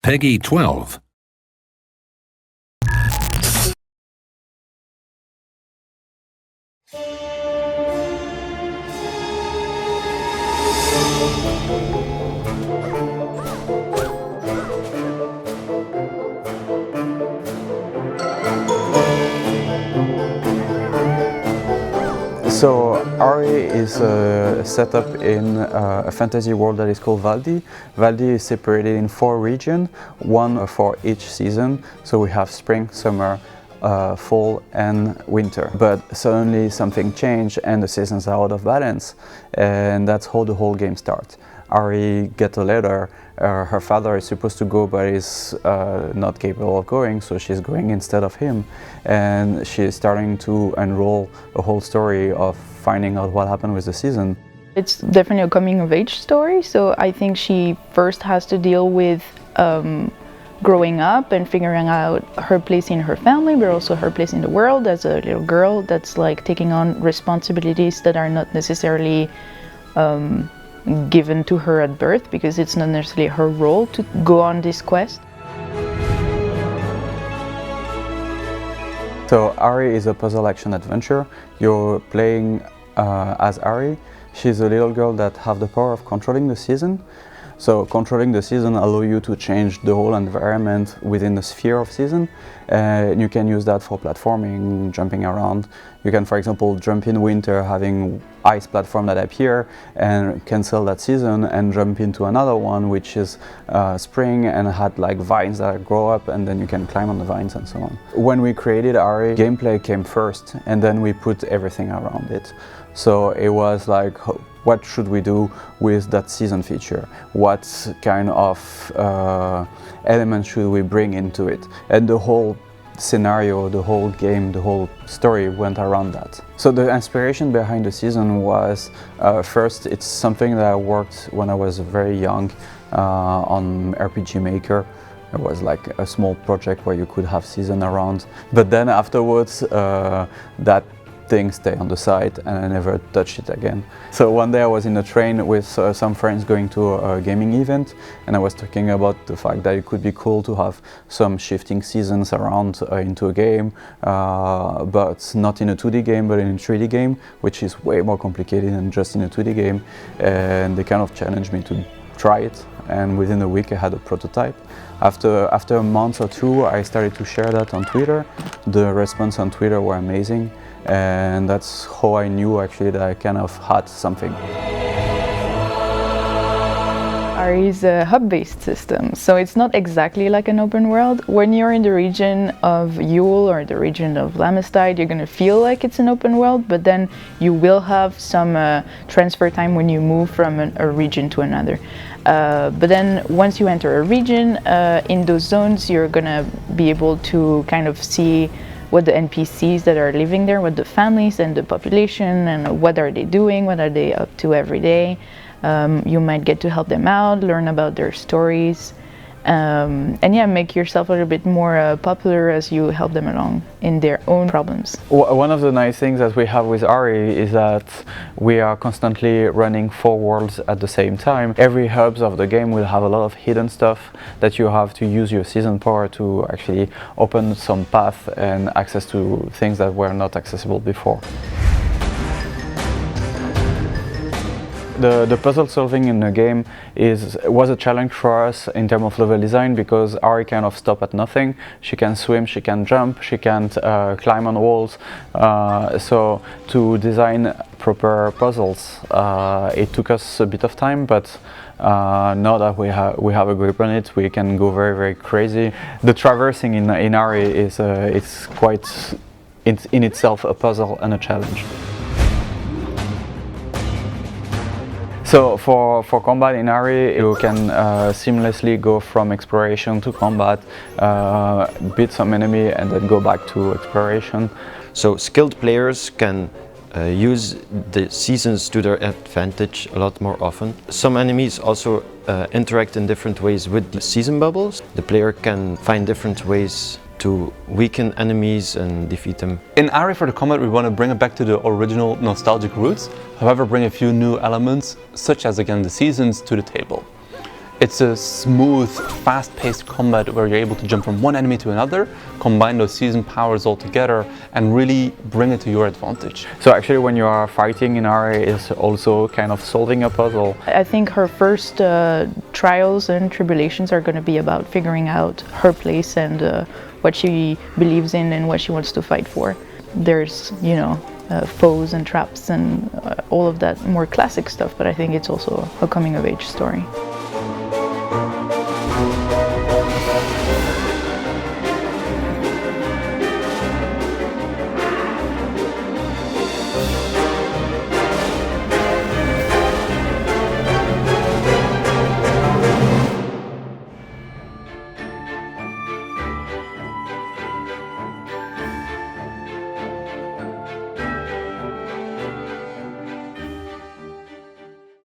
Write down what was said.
Peggy 12. So Ari is set up in a fantasy world that is called Valdi. Valdi is separated in 4 regions, one for each season. So we have spring, summer, fall and winter. But suddenly something changed and the seasons are out of balance, and that's how the whole game starts. Ari gets a letter. Her father is supposed to go but is not capable of going, so she's going instead of him, and she's starting to unroll a whole story of finding out what happened with the season. It's definitely a coming of age story, so I think she first has to deal with growing up and figuring out her place in her family, but also her place in the world as a little girl that's like taking on responsibilities that are not necessarily given to her at birth, because it's not necessarily her role to go on this quest. So Ari is a puzzle action adventure. You're playing as Ari. She's a little girl that has the power of controlling the season. So controlling the season allows you to change the whole environment within the sphere of season. You can use that for platforming, jumping around. You can, for example, jump in winter, having ice platform that appear and cancel that season and jump into another one, which is spring and had like vines that grow up, and then you can climb on the vines and so on. When we created Ari, gameplay came first and then we put everything around it. So it was like, what should we do with that season feature? What kind of elements should we bring into it? And the whole scenario, the whole game, the whole story went around that. So the inspiration behind the season was, first, it's something that I worked when I was very young on RPG Maker. It was like a small project where you could have season around. But then afterwards, that thing stay on the side and I never touched it again. So one day I was in a train with some friends going to a gaming event, and I was talking about the fact that it could be cool to have some shifting seasons around into a game, but not in a 2D game but in a 3D game, which is way more complicated than just in a 2D game, and they kind of challenged me to try it, and within a week I had a prototype. After a month or two I started to share that on Twitter. The response on Twitter were amazing, and that's how I knew actually that I kind of had something. Ari is a hub-based system, so it's not exactly like an open world. When you're in the region of Yule or the region of Lamestide, you're going to feel like it's an open world, but then you will have some transfer time when you move from a region to another. But then once you enter a region, in those zones you're going to be able to kind of see what the NPCs that are living there, what the families and the population, and what are they doing, what are they up to every day. You might get to help them out, learn about their stories, and yeah, make yourself a little bit more popular as you help them along in their own problems. One of the nice things that we have with Ari is that we are constantly running 4 worlds at the same time. Every hubs of the game will have a lot of hidden stuff that you have to use your season power to actually open some path and access to things that were not accessible before. The puzzle solving in the game was a challenge for us in terms of level design, because Ari kind of stopped at nothing. She can swim, she can jump, she can't climb on walls. So to design proper puzzles, it took us a bit of time, but now that we have a grip on it, we can go very, very crazy. The traversing in Ari is it's quite in itself a puzzle and a challenge. So for combat in Ari, you can seamlessly go from exploration to combat, beat some enemy and then go back to exploration. So skilled players can use the seasons to their advantage a lot more often. Some enemies also interact in different ways with the season bubbles. The player can find different ways to weaken enemies and defeat them. In Ari, for the combat, we want to bring it back to the original nostalgic roots, however bring a few new elements, such as again the seasons, to the table. It's a smooth, fast-paced combat where you're able to jump from one enemy to another, combine those season powers all together, and really bring it to your advantage. So actually when you are fighting in Ari, is also kind of solving a puzzle. I think her first trials and tribulations are going to be about figuring out her place and what she believes in and what she wants to fight for. There's, you know, foes and traps and all of that more classic stuff, but I think it's also a coming-of-age story.